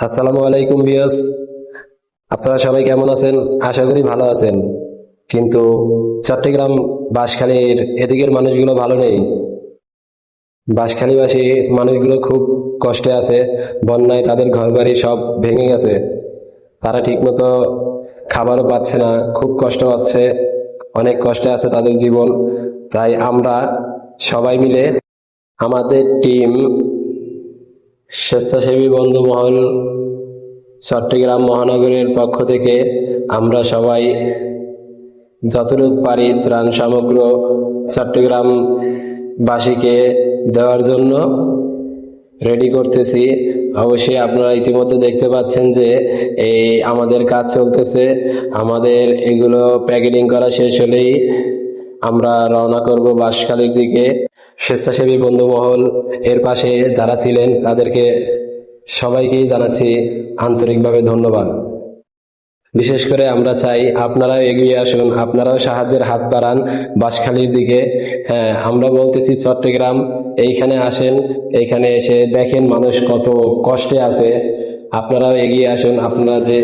আসসালামু আলাইকুম ভিউয়ার্স, আপনারা সবাই কেমন আছেন? আশা করি ভালো আছেন। কিন্তু চট্টগ্রাম বাঁশখালীর এদিকের মানুষগুলো ভালো নেই। বাঁশখালীবাসী মানুষগুলো খুব কষ্টে আছে। বন্যায় তাদের ঘরবাড়ি সব ভেঙে গেছে। তারা ঠিকমতো খাবারও পাচ্ছে না, খুব কষ্ট পাচ্ছে, অনেক কষ্টে আছে তাদের জীবন। তাই আমরা সবাই মিলে আমাদের টিম স্বেচ্ছাসেবী বন্ধু মহল চট্টগ্রাম মহানগরের পক্ষ থেকে আমরা সবাই যতটুকু পারি ত্রাণ সামগ্র চট্টগ্রামবাসীকে দেওয়ার জন্য রেডি করতেছি। অবশ্যই আপনারা ইতিমধ্যে দেখতে পাচ্ছেন যে এই আমাদের কাজ চলতেছে। আমাদের এগুলো প্যাকেটিং করা শেষ হলেই আমরা রওনা করব বাঁশখালীর দিকে। স্বেচ্ছাসেবী বন্ধু মহল এর পাশে যারা ছিলেন তাদেরকে সবাইকেই জানাচ্ছি আন্তরিকভাবে ধন্যবাদ। বিশেষ করে আমরা চাই আপনারাও এগিয়ে আসুন, আপনারাও সাহায্যের হাত বাড়ান বাঁশখালীর দিকে। হ্যাঁ, আমরা বলতেছি চট্টগ্রাম, এইখানে আসেন, এইখানে এসে দেখেন মানুষ কত কষ্টে আছে। আপনারাও এগিয়ে আসুন। আপনারা যে